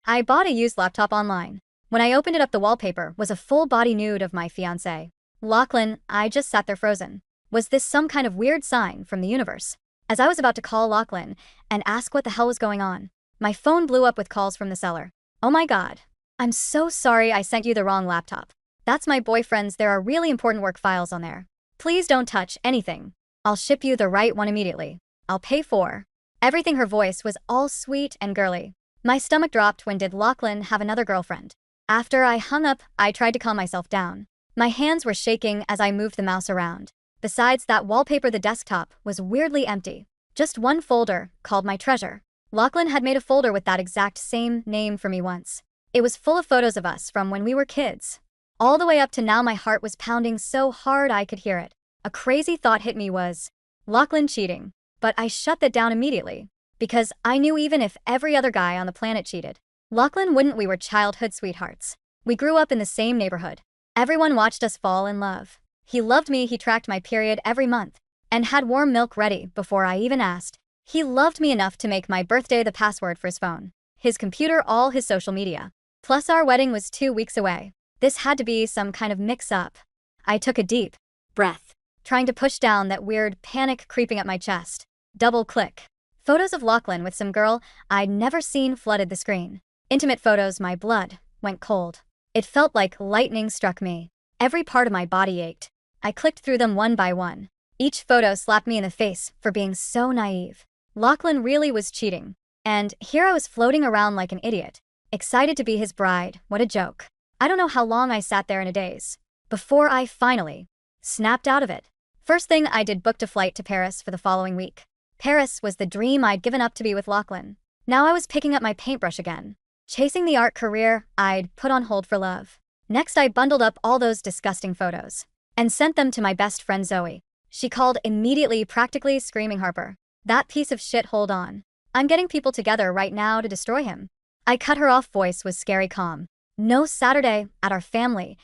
I bought a used laptop online. When I opened it up, the wallpaper was a full-body nude of my fiancé. Lachlan, I just sat there frozen. Was this some kind of weird sign from the universe? As I was about to call Lachlan and ask what the hell was going on, my phone blew up with calls from the seller. Oh my god. I'm so sorry I sent you the wrong laptop. That's my boyfriend's. There are really important work files on there. Please don't touch anything. I'll ship you the right one immediately. I'll pay for everything. Her voice was all sweet and girly. My stomach dropped. When did Lachlan have another girlfriend? After I hung up, I tried to calm myself down. My hands were shaking as I moved the mouse around. Besides that wallpaper, the desktop was weirdly empty. Just one folder, called My Treasure. Lachlan had made a folder with that exact same name for me once. It was full of photos of us from when we were kids. All the way up to now. My heart was pounding so hard I could hear it. A crazy thought hit me: was Lachlan cheating? But I shut that down immediately, because I knew even if every other guy on the planet cheated, Lachlan wouldn't. We were childhood sweethearts. We grew up in the same neighborhood. Everyone watched us fall in love. He loved me. He tracked my period every month and had warm milk ready before I even asked. He loved me enough to make my birthday the password for his phone, his computer, all his social media. Plus our wedding was 2 weeks away. This had to be some kind of mix-up. I took a deep breath, trying to push down that weird panic creeping up my chest. Double click. Photos of Lachlan with some girl I'd never seen flooded the screen. Intimate photos. My blood went cold. It felt like lightning struck me. Every part of my body ached. I clicked through them one by one. Each photo slapped me in the face for being so naive. Lachlan really was cheating. And here I was floating around like an idiot, excited to be his bride. What a joke. I don't know how long I sat there in a daze before I finally snapped out of it. First thing I did, booked a flight to Paris for the following week. Paris was the dream I'd given up to be with Lachlan. Now I was picking up my paintbrush again, chasing the art career I'd put on hold for love. Next, I bundled up all those disgusting photos and sent them to my best friend Zoe. She called immediately, practically screaming, "Harper, that piece of shit, hold on. I'm getting people together right now to destroy him." I cut her off. Voice was scary calm. "No, Saturday, at our family's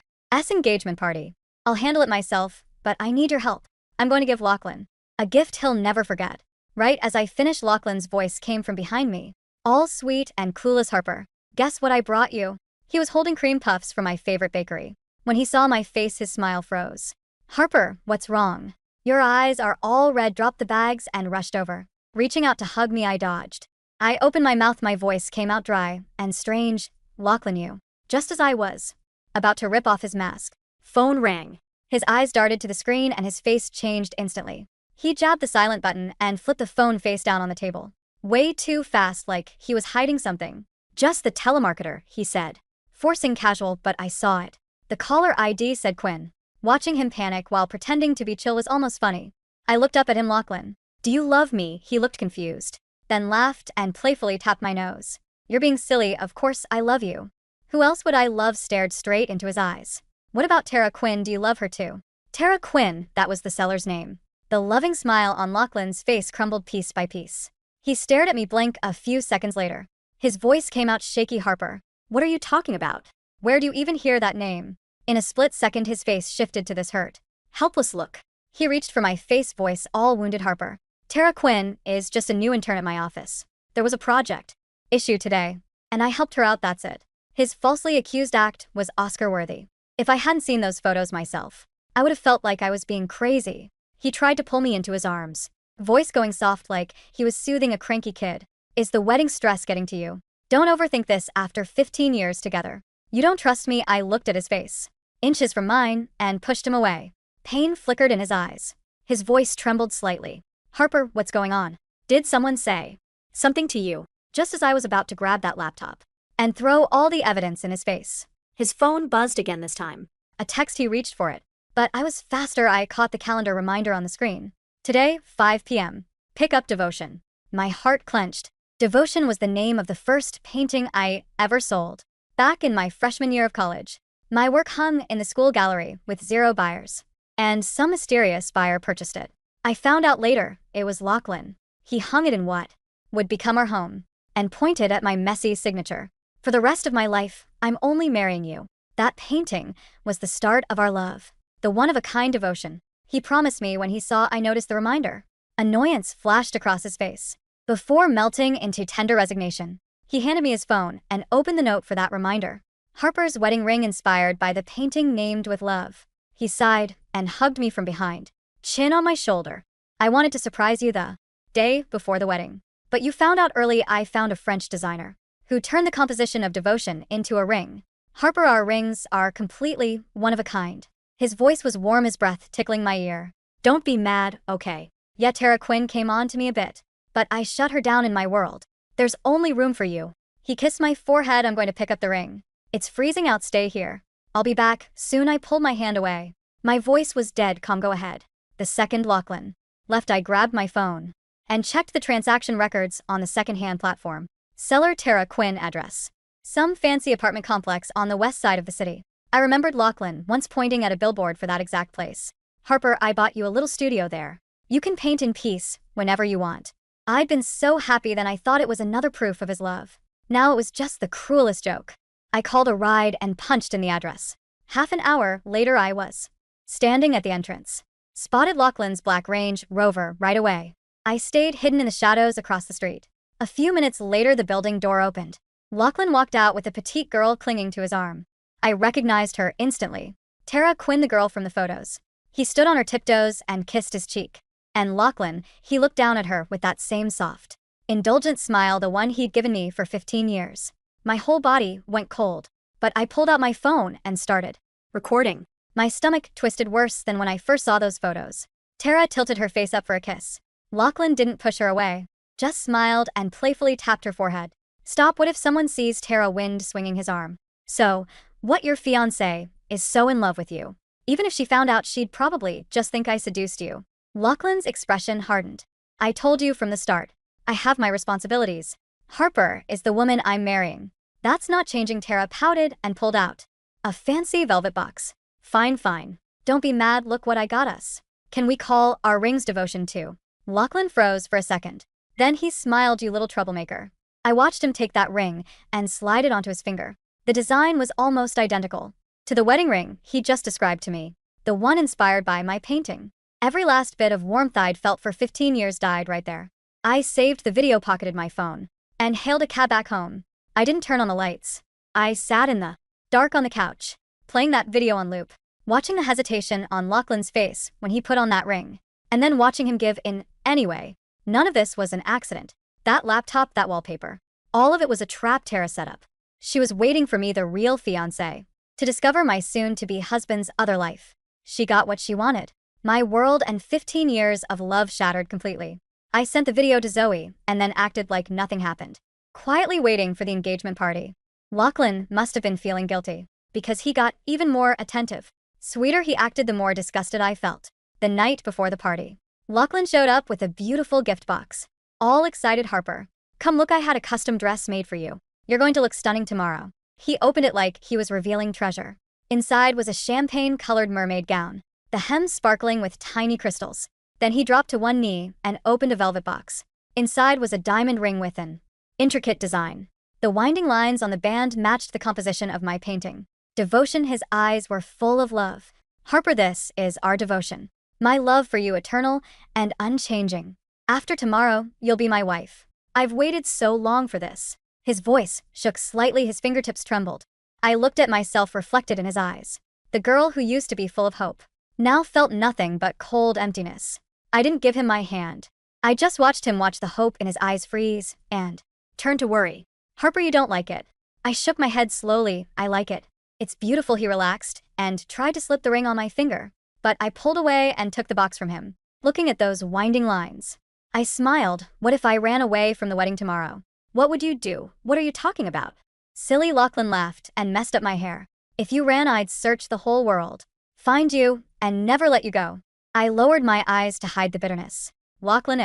engagement party. I'll handle it myself, but I need your help. I'm going to give Lachlan a gift he'll never forget." Right as I finished, Lachlan's voice came from behind me, all sweet and clueless. "Harper, guess what I brought you?" He was holding cream puffs from my favorite bakery. When he saw my face, his smile froze. "Harper, what's wrong? Your eyes are all red." Dropped the bags and rushed over. Reaching out to hug me, I dodged. I opened my mouth. My voice came out dry and strange. "Lachlan, you." Just as I was about to rip off his mask, phone rang. His eyes darted to the screen and his face changed instantly. He jabbed the silent button and flipped the phone face down on the table. Way too fast, like he was hiding something. "Just the telemarketer," he said, forcing casual, but I saw it. "The caller ID said Quinn." Watching him panic while pretending to be chill was almost funny. I looked up at him. "Lachlan, do you love me?" He looked confused, then laughed and playfully tapped my nose. "You're being silly. Of course I love you. Who else would I love?" Stared straight into his eyes. "What about Tara Quinn? Do you love her too?" Tara Quinn, that was the seller's name. The loving smile on Lachlan's face crumbled piece by piece. He stared at me blank. A few seconds later, his voice came out shaky. "Harper, what are you talking about? Where do you even hear that name?" In a split second, his face shifted to this hurt, helpless look. He reached for my face, voice all wounded. "Harper, Tara Quinn is just a new intern at my office. There was a project issue today, and I helped her out, that's it." His falsely accused act was Oscar-worthy. If I hadn't seen those photos myself, I would have felt like I was being crazy. He tried to pull me into his arms, voice going soft like he was soothing a cranky kid. "Is the wedding stress getting to you? Don't overthink this after 15 years together. You don't trust me?" I looked at his face, inches from mine, and pushed him away. Pain flickered in his eyes. His voice trembled slightly. "Harper, what's going on? Did someone say something to you?" Just as I was about to grab that laptop and throw all the evidence in his face, his phone buzzed again, this time a text. He reached for it, but I was faster. I caught the calendar reminder on the screen. "Today, 5 p.m. Pick up Devotion." My heart clenched. Devotion was the name of the first painting I ever sold. Back in my freshman year of college, my work hung in the school gallery with 0 buyers, and some mysterious buyer purchased it. I found out later it was Lachlan. He hung it in what would become our home and pointed at my messy signature. "For the rest of my life, I'm only marrying you." That painting was the start of our love, the one-of-a-kind devotion he promised me. When he saw I noticed the reminder, annoyance flashed across his face before melting into tender resignation. He handed me his phone and opened the note for that reminder. Harper's wedding ring inspired by the painting named with love. He sighed and hugged me from behind, chin on my shoulder. I wanted to surprise you the day before the wedding. But you found out early I found a French designer who turned the composition of devotion into a ring. Harper, our rings are completely one of a kind. His voice was warm as breath, tickling my ear. Don't be mad, okay? Yet Tara Quinn came on to me a bit, but I shut her down in my world. There's only room for you. He kissed my forehead. I'm going to pick up the ring. It's freezing out, stay here. I'll be back soon. I pulled my hand away. My voice was dead calm. Go ahead. The second Lachlan left, I grabbed my phone and checked the transaction records on the second-hand platform. Seller Tara Quinn, address some fancy apartment complex on the west side of the city. I remembered Lachlan once pointing at a billboard for that exact place. Harper, I bought you a little studio there. You can paint in peace whenever you want. I'd been so happy then I thought it was another proof of his love. Now it was just the cruelest joke. I called a ride and punched in the address. Half an hour later I was standing at the entrance. Spotted Lachlan's black Range Rover right away. I stayed hidden in the shadows across the street. A few minutes later the building door opened. Lachlan walked out with a petite girl clinging to his arm. I recognized her instantly. Tara Quinn, the girl from the photos. He stood on her tiptoes and kissed his cheek. And Lachlan, he looked down at her with that same soft, indulgent smile, the one he'd given me for 15 years. My whole body went cold, but I pulled out my phone and started recording. My stomach twisted worse than when I first saw those photos. Tara tilted her face up for a kiss. Lachlan didn't push her away, just smiled and playfully tapped her forehead. Stop, what if someone sees Tara wind swinging his arm? So, what, your fiancé is so in love with you? Even if she found out, she'd probably just think I seduced you. Lachlan's expression hardened. I told you from the start. I have my responsibilities. Harper is the woman I'm marrying. That's not changing. Tara pouted and pulled out a fancy velvet box. Fine, fine. Don't be mad, look what I got us. Can we call our rings devotion too? Lachlan froze for a second. Then he smiled. You little troublemaker. I watched him take that ring and slide it onto his finger. The design was almost identical to the wedding ring he just described to me, the one inspired by my painting. Every last bit of warmth I'd felt for 15 years died right there. I saved the video, pocketed my phone, and hailed a cab back home. I didn't turn on the lights. I sat in the dark on the couch, playing that video on loop, watching the hesitation on Lachlan's face when he put on that ring, and then watching him give in anyway. None of this was an accident. That laptop, that wallpaper, all of it was a trap Tara set up. She was waiting for me, the real fiancé, to discover my soon-to-be husband's other life. She got what she wanted. My world and 15 years of love shattered completely. I sent the video to Zoe and then acted like nothing happened, quietly waiting for the engagement party. Lachlan must have been feeling guilty, because he got even more attentive. Sweeter he acted, the more disgusted I felt. The night before the party, Lachlan showed up with a beautiful gift box. All excited. Harper, come look, I had a custom dress made for you. You're going to look stunning tomorrow. He opened it like he was revealing treasure. Inside was a champagne-colored mermaid gown, the hem sparkling with tiny crystals. Then he dropped to one knee and opened a velvet box. Inside was a diamond ring with an intricate design. The winding lines on the band matched the composition of my painting. Devotion. His eyes were full of love. Harper, this is our devotion. My love for you, eternal and unchanging. After tomorrow, you'll be my wife. I've waited so long for this. His voice shook slightly, his fingertips trembled. I looked at myself reflected in his eyes. The girl who used to be full of hope now felt nothing but cold emptiness. I didn't give him my hand. I just watched him watch the hope in his eyes freeze and turn to worry. Harper, you don't like it. I shook my head slowly. I like it. It's beautiful. He relaxed and tried to slip the ring on my finger, but I pulled away and took the box from him, looking at those winding lines. I smiled. What if I ran away from the wedding tomorrow? What would you do? What are you talking about? Silly. Lachlan laughed and messed up my hair. If you ran, I'd search the whole world, find you, and never let you go. I lowered my eyes to hide the bitterness. Lachlan,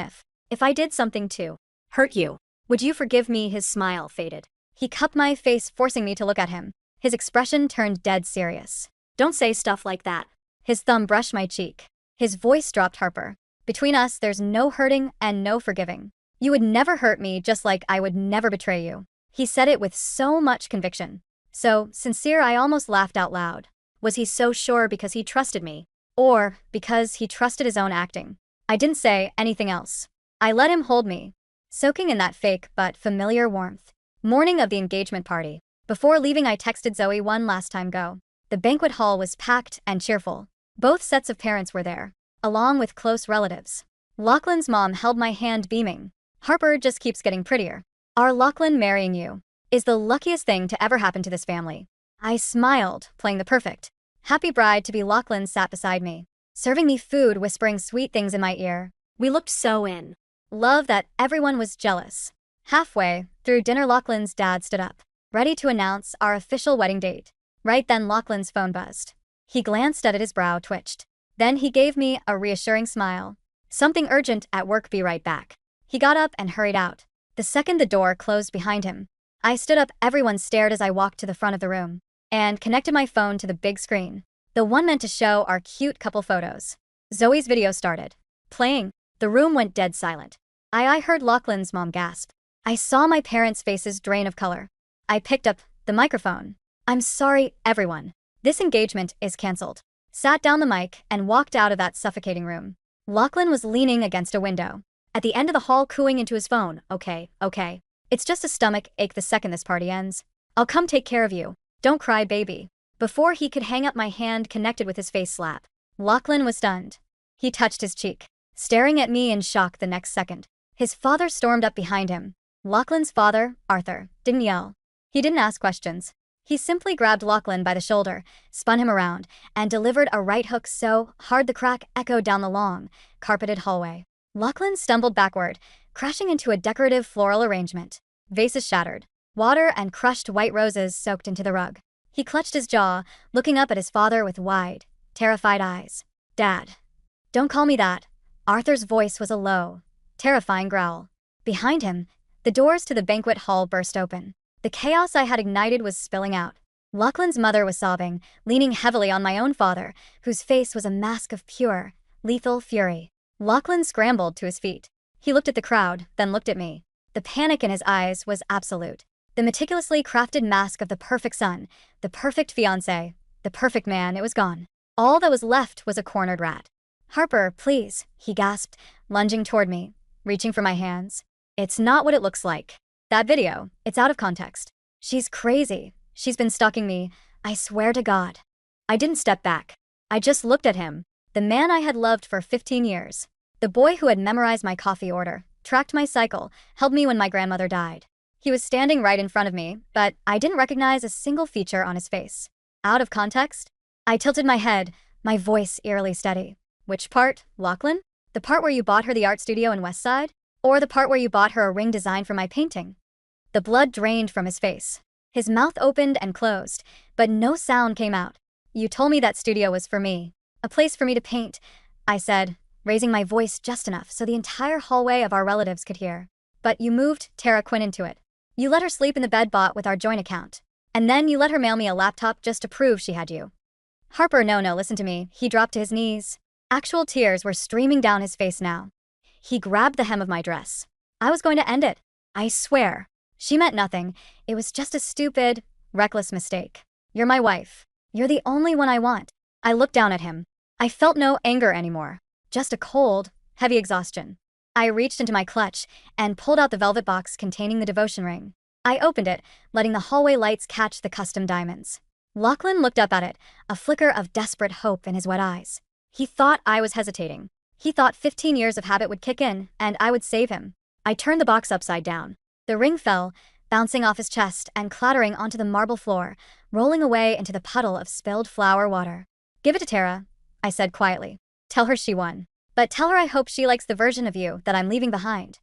if I did something to hurt you, would you forgive me? His smile faded. He cupped my face, forcing me to look at him. His expression turned dead serious. Don't say stuff like that. His thumb brushed my cheek. His voice dropped. Harper, between us there's no hurting and no forgiving. You would never hurt me, just like I would never betray you. He said it with so much conviction, so sincere I almost laughed out loud. Was he so sure because he trusted me? Or because he trusted his own acting? I didn't say anything else. I let him hold me, soaking in that fake but familiar warmth. Morning of the engagement party. Before leaving, I texted Zoe one last time go. The banquet hall was packed and cheerful. Both sets of parents were there, along with close relatives. Lachlan's mom held my hand beaming. Harper just keeps getting prettier. Our Lachlan marrying you is the luckiest thing to ever happen to this family. I smiled, playing the perfect happy bride-to-be. Lachlan sat beside me, serving me food, whispering sweet things in my ear. We looked so in love that everyone was jealous. Halfway through dinner, Lachlan's dad stood up, ready to announce our official wedding date. Right then, Lachlan's phone buzzed. He glanced at it, his brow twitched. Then he gave me a reassuring smile. Something urgent at work, be right back. He got up and hurried out. The second the door closed behind him, I stood up. Everyone stared as I walked to the front of the room and connected my phone to the big screen, the one meant to show our cute couple photos. Zoe's video started playing. The room went dead silent. I heard Lachlan's mom gasp. I saw my parents' faces drain of color. I picked up the microphone. I'm sorry, everyone. This engagement is canceled. Sat down the mic and walked out of that suffocating room. Lachlan was leaning against a window at the end of the hall, cooing into his phone. Okay. It's just a stomach ache the second this party ends. I'll come take care of you. Don't cry, baby. Before he could hang up, my hand connected with his face slap. Lachlan was stunned. He touched his cheek, staring at me in shock. The next second, his father stormed up behind him. Lachlan's father, Arthur, didn't yell. He didn't ask questions. He simply grabbed Lachlan by the shoulder, spun him around, and delivered a right hook so hard the crack echoed down the long, carpeted hallway. Lachlan stumbled backward, crashing into a decorative floral arrangement. Vases shattered. Water and crushed white roses soaked into the rug. He clutched his jaw, looking up at his father with wide, terrified eyes. Dad. Don't call me that. Arthur's voice was a low, terrifying growl. Behind him, the doors to the banquet hall burst open. The chaos I had ignited was spilling out. Lachlan's mother was sobbing, leaning heavily on my own father, whose face was a mask of pure, lethal fury. Lachlan scrambled to his feet. He looked at the crowd, then looked at me. The panic in his eyes was absolute. The meticulously crafted mask of the perfect son, the perfect fiancé, the perfect man, it was gone. All that was left was a cornered rat. Harper, please, he gasped, lunging toward me, reaching for my hands. It's not what it looks like. That video, it's out of context. She's crazy. She's been stalking me. I swear to God. I didn't step back. I just looked at him, the man I had loved for 15 years. The boy who had memorized my coffee order, tracked my cycle, helped me when my grandmother died. He was standing right in front of me, but I didn't recognize a single feature on his face. Out of context? I tilted my head, my voice eerily steady. Which part, Lachlan? The part where you bought her the art studio in West Side? Or the part where you bought her a ring design for my painting? The blood drained from his face. His mouth opened and closed, but no sound came out. You told me that studio was for me. A place for me to paint, I said, raising my voice just enough so the entire hallway of our relatives could hear. But you moved Tara Quinn into it. You let her sleep in the bed bought with our joint account. And then you let her mail me a laptop just to prove she had you. Harper, no, listen to me. He dropped to his knees. Actual tears were streaming down his face now. He grabbed the hem of my dress. I was going to end it. I swear. She meant nothing. It was just a stupid, reckless mistake. You're my wife. You're the only one I want. I looked down at him. I felt no anger anymore. Just a cold, heavy exhaustion. I reached into my clutch and pulled out the velvet box containing the devotion ring. I opened it, letting the hallway lights catch the custom diamonds. Lachlan looked up at it, a flicker of desperate hope in his wet eyes. He thought I was hesitating. He thought 15 years of habit would kick in, and I would save him. I turned the box upside down. The ring fell, bouncing off his chest and clattering onto the marble floor, rolling away into the puddle of spilled flower water. Give it to Tara, I said quietly. Tell her she won. But tell her I hope she likes the version of you that I'm leaving behind.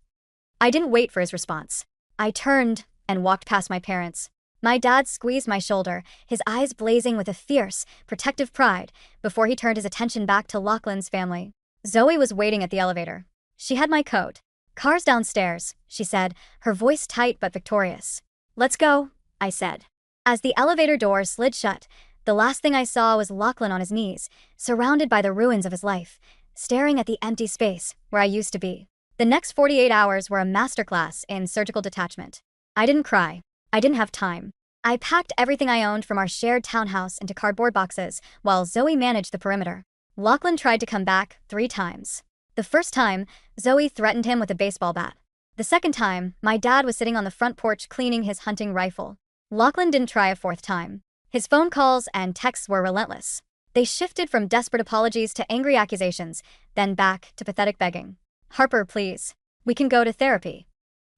I didn't wait for his response. I turned and walked past my parents. My dad squeezed my shoulder, his eyes blazing with a fierce, protective pride, before he turned his attention back to Lachlan's family. Zoe was waiting at the elevator. She had my coat. Car's downstairs, she said, her voice tight but victorious. Let's go, I said. As the elevator door slid shut, the last thing I saw was Lachlan on his knees, surrounded by the ruins of his life, staring at the empty space where I used to be. The next 48 hours were a masterclass in surgical detachment. I didn't cry. I didn't have time. I packed everything I owned from our shared townhouse into cardboard boxes while Zoe managed the perimeter. Lachlan tried to come back 3 times. The first time, Zoe threatened him with a baseball bat. The second time, my dad was sitting on the front porch cleaning his hunting rifle. Lachlan didn't try a fourth time. His phone calls and texts were relentless. They shifted from desperate apologies to angry accusations, then back to pathetic begging. Harper, please. We can go to therapy.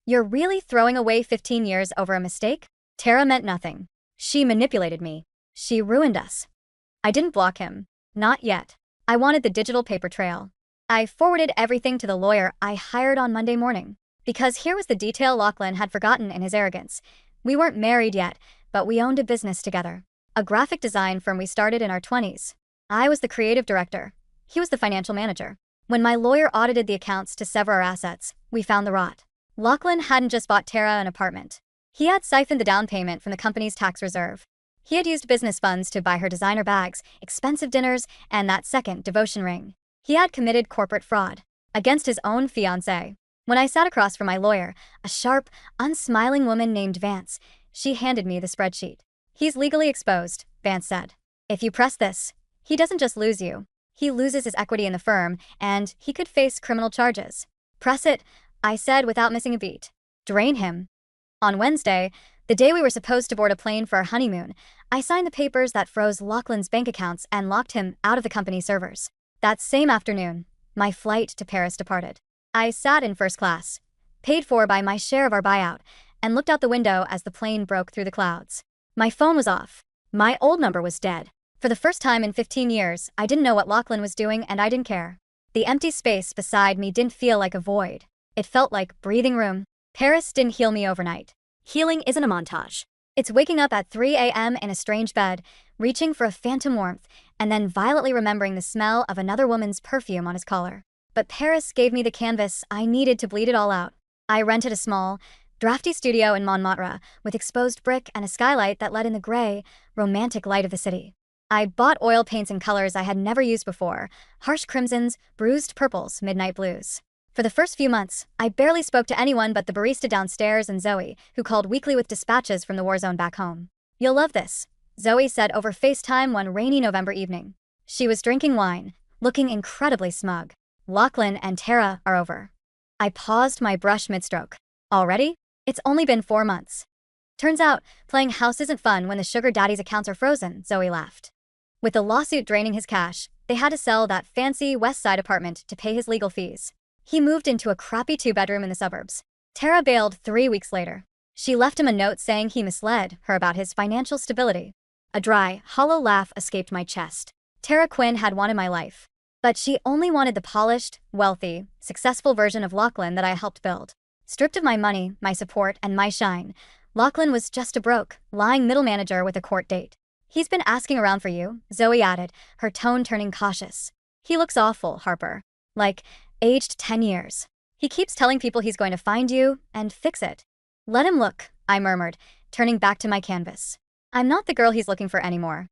You're really throwing away 15 years over a mistake? Tara meant nothing. She manipulated me. She ruined us. I didn't block him. Not yet. I wanted the digital paper trail. I forwarded everything to the lawyer I hired on Monday morning. Because here was the detail Lachlan had forgotten in his arrogance. We weren't married yet, but we owned a business together. A graphic design firm we started in our 20s. I was the creative director. He was the financial manager. When my lawyer audited the accounts to sever our assets, we found the rot. Lachlan hadn't just bought Tara an apartment. He had siphoned the down payment from the company's tax reserve. He had used business funds to buy her designer bags, expensive dinners, and that second devotion ring. He had committed corporate fraud against his own fiancé. When I sat across from my lawyer, a sharp, unsmiling woman named Vance, she handed me the spreadsheet. He's legally exposed, Vance said. If you press this, he doesn't just lose you. He loses his equity in the firm, and he could face criminal charges. Press it, I said without missing a beat. Drain him. On Wednesday, the day we were supposed to board a plane for our honeymoon, I signed the papers that froze Lachlan's bank accounts and locked him out of the company servers. That same afternoon, my flight to Paris departed. I sat in first class, paid for by my share of our buyout, and looked out the window as the plane broke through the clouds. My phone was off. My old number was dead. For the first time in 15 years, I didn't know what Lachlan was doing and I didn't care. The empty space beside me didn't feel like a void. It felt like breathing room. Paris didn't heal me overnight. Healing isn't a montage. It's waking up at 3 a.m. in a strange bed, reaching for a phantom warmth, and then violently remembering the smell of another woman's perfume on his collar. But Paris gave me the canvas I needed to bleed it all out. I rented a small, drafty studio in Montmartre with exposed brick and a skylight that let in the gray, romantic light of the city. I bought oil paints in colors I had never used before, harsh crimsons, bruised purples, midnight blues. For the first few months, I barely spoke to anyone but the barista downstairs and Zoe, who called weekly with dispatches from the war zone back home. You'll love this, Zoe said over FaceTime one rainy November evening. She was drinking wine, looking incredibly smug. Lachlan and Tara are over. I paused my brush mid-stroke. Already? It's only been 4 months. Turns out, playing house isn't fun when the sugar daddy's accounts are frozen, Zoe laughed. With the lawsuit draining his cash, they had to sell that fancy West Side apartment to pay his legal fees. He moved into a crappy 2-bedroom in the suburbs. Tara bailed 3 weeks later. She left him a note saying he misled her about his financial stability. A dry, hollow laugh escaped my chest. Tara Quinn had wanted my life. But she only wanted the polished, wealthy, successful version of Lachlan that I helped build. Stripped of my money, my support, and my shine, Lachlan was just a broke, lying middle manager with a court date. He's been asking around for you, Zoe added, her tone turning cautious. He looks awful, Harper. Like, aged 10 years. He keeps telling people he's going to find you and fix it. Let him look, I murmured, turning back to my canvas. I'm not the girl he's looking for anymore.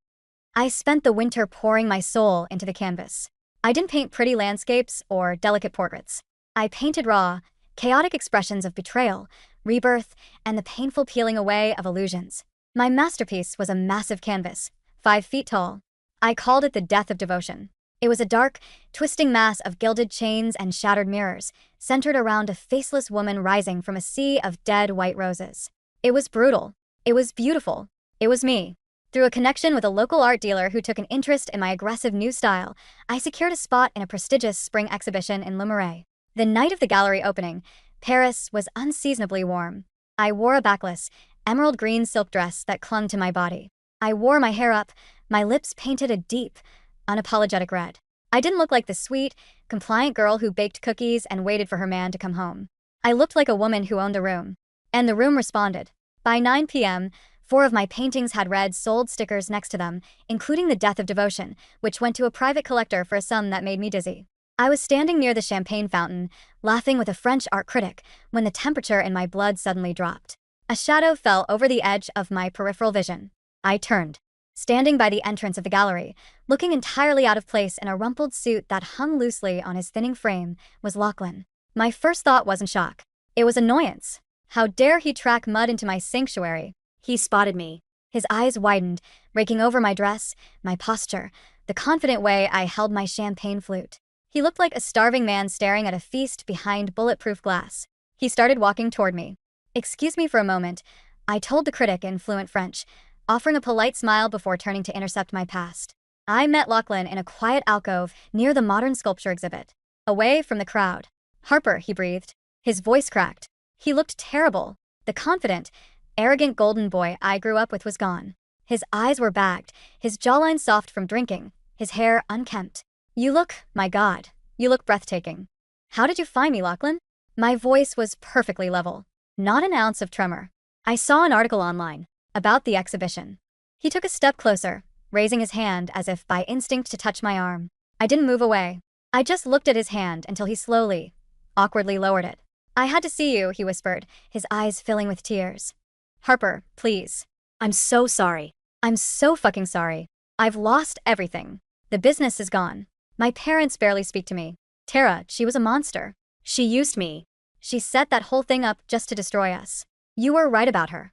I spent the winter pouring my soul into the canvas. I didn't paint pretty landscapes or delicate portraits. I painted raw, chaotic expressions of betrayal, rebirth, and the painful peeling away of illusions. My masterpiece was a massive canvas, 5 feet tall. I called it the death of devotion. It was a dark, twisting mass of gilded chains and shattered mirrors, centered around a faceless woman rising from a sea of dead white roses. It was brutal. It was beautiful. It was me. Through a connection with a local art dealer who took an interest in my aggressive new style, I secured a spot in a prestigious spring exhibition in Le Marais. The night of the gallery opening, Paris was unseasonably warm. I wore a backless, emerald green silk dress that clung to my body. I wore my hair up, my lips painted a deep, unapologetic red. I didn't look like the sweet, compliant girl who baked cookies and waited for her man to come home. I looked like a woman who owned a room. And the room responded. By 9 p.m., 4 of my paintings had red sold stickers next to them, including The Death of Devotion, which went to a private collector for a sum that made me dizzy. I was standing near the champagne fountain, laughing with a French art critic, when the temperature in my blood suddenly dropped. A shadow fell over the edge of my peripheral vision. I turned. Standing by the entrance of the gallery, looking entirely out of place in a rumpled suit that hung loosely on his thinning frame, was Lachlan. My first thought wasn't shock. It was annoyance. How dare he track mud into my sanctuary? He spotted me. His eyes widened, raking over my dress, my posture, the confident way I held my champagne flute. He looked like a starving man staring at a feast behind bulletproof glass. He started walking toward me. "Excuse me for a moment," I told the critic in fluent French, offering a polite smile before turning to intercept my past. I met Lachlan in a quiet alcove near the modern sculpture exhibit. Away from the crowd. "Harper," he breathed. His voice cracked. He looked terrible. The confident, arrogant golden boy I grew up with was gone. His eyes were bagged, his jawline soft from drinking, his hair unkempt. My God, you look breathtaking." "How did you find me, Lachlan?" My voice was perfectly level. Not an ounce of tremor. "I saw an article online about the exhibition." He took a step closer, raising his hand as if by instinct to touch my arm. I didn't move away. I just looked at his hand until he slowly, awkwardly lowered it. "I had to see you," he whispered, his eyes filling with tears. "Harper, please. I'm so sorry. I'm so fucking sorry. I've lost everything. The business is gone. My parents barely speak to me. Tara, she was a monster. She used me. She set that whole thing up just to destroy us. You were right about her."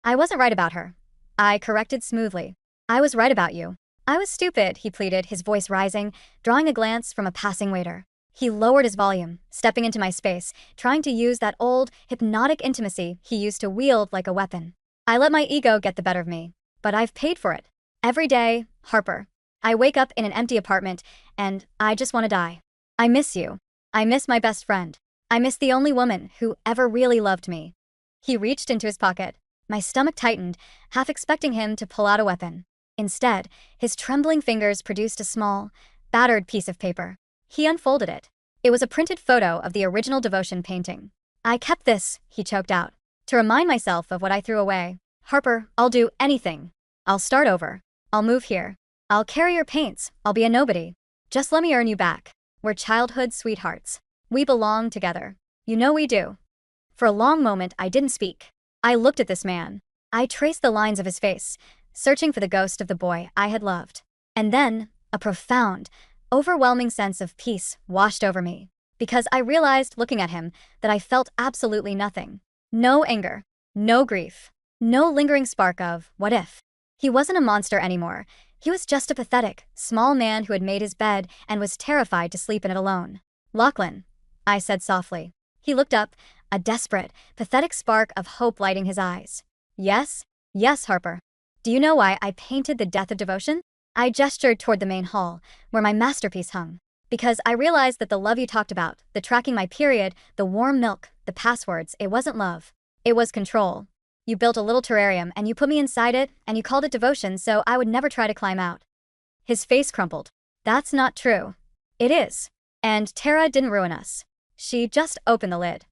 "I wasn't right about her," I corrected smoothly. "I was right about you." "I was stupid," he pleaded, his voice rising, drawing a glance from a passing waiter. He lowered his volume, stepping into my space, trying to use that old, hypnotic intimacy he used to wield like a weapon. "I let my ego get the better of me, but I've paid for it. Every day, Harper. I wake up in an empty apartment, and I just want to die. I miss you. I miss my best friend. I miss the only woman who ever really loved me." He reached into his pocket. My stomach tightened, half expecting him to pull out a weapon. Instead, his trembling fingers produced a small, battered piece of paper. He unfolded it. It was a printed photo of the original devotion painting. "I kept this," he choked out, "to remind myself of what I threw away. Harper, I'll do anything. I'll start over. I'll move here. I'll carry your paints. I'll be a nobody. Just let me earn you back. We're childhood sweethearts. We belong together. You know we do." For a long moment, I didn't speak. I looked at this man. I traced the lines of his face, searching for the ghost of the boy I had loved. And then, a profound, overwhelming sense of peace washed over me, because I realized, looking at him, that I felt absolutely nothing. No anger, no grief, no lingering spark of what if. He wasn't a monster anymore. He was just a pathetic, small man who had made his bed and was terrified to sleep in it alone. "Lachlan," I said softly. He looked up, a desperate, pathetic spark of hope lighting his eyes. "Yes? Yes, Harper. Do you know why I painted the death of devotion?" I gestured toward the main hall, where my masterpiece hung. "Because I realized that the love you talked about, the tracking my period, the warm milk, the passwords, it wasn't love. It was control. You built a little terrarium and you put me inside it and you called it devotion so I would never try to climb out." His face crumpled. "That's not true." "It is. And Tara didn't ruin us. She just opened the lid."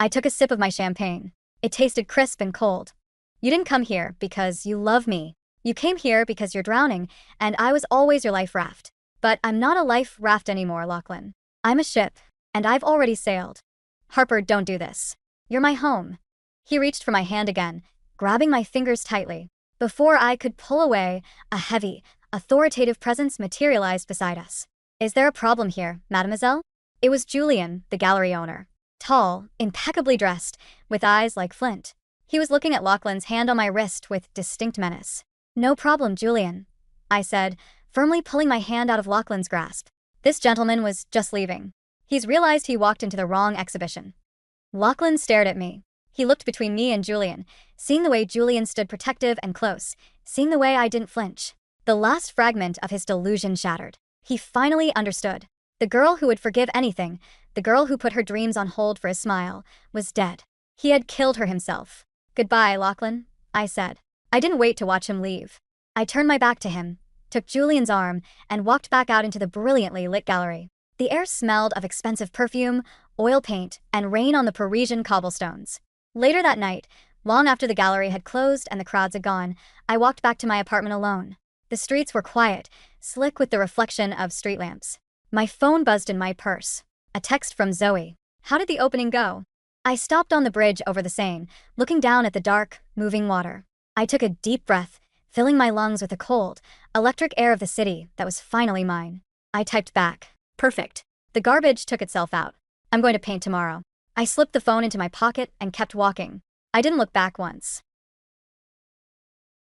I took a sip of my champagne. It tasted crisp and cold. "You didn't come here because you love me. You came here because you're drowning, and I was always your life raft. But I'm not a life raft anymore, Lachlan. I'm a ship, and I've already sailed. Harper, don't do this. You're my home." He reached for my hand again, grabbing my fingers tightly. Before I could pull away, a heavy, authoritative presence materialized beside us. "Is there a problem here, mademoiselle?" It was Julian, the gallery owner. Tall, impeccably dressed, with eyes like flint. He was looking at Lachlan's hand on my wrist with distinct menace. "No problem, Julian," I said, firmly pulling my hand out of Lachlan's grasp. "This gentleman was just leaving. He's realized he walked into the wrong exhibition." Lachlan stared at me. He looked between me and Julian, seeing the way Julian stood protective and close, seeing the way I didn't flinch. The last fragment of his delusion shattered. He finally understood. The girl who would forgive anything, the girl who put her dreams on hold for a smile, was dead. He had killed her himself. "Goodbye, Lachlan," I said. I didn't wait to watch him leave. I turned my back to him, took Julian's arm, and walked back out into the brilliantly lit gallery. The air smelled of expensive perfume, oil paint, and rain on the Parisian cobblestones. Later that night, long after the gallery had closed and the crowds had gone, I walked back to my apartment alone. The streets were quiet, slick with the reflection of street lamps. My phone buzzed in my purse. A text from Zoe. "How did the opening go?" I stopped on the bridge over the Seine, looking down at the dark, moving water. I took a deep breath, filling my lungs with the cold, electric air of the city that was finally mine. I typed back. "Perfect. The garbage took itself out. I'm going to paint tomorrow." I slipped the phone into my pocket and kept walking. I didn't look back once.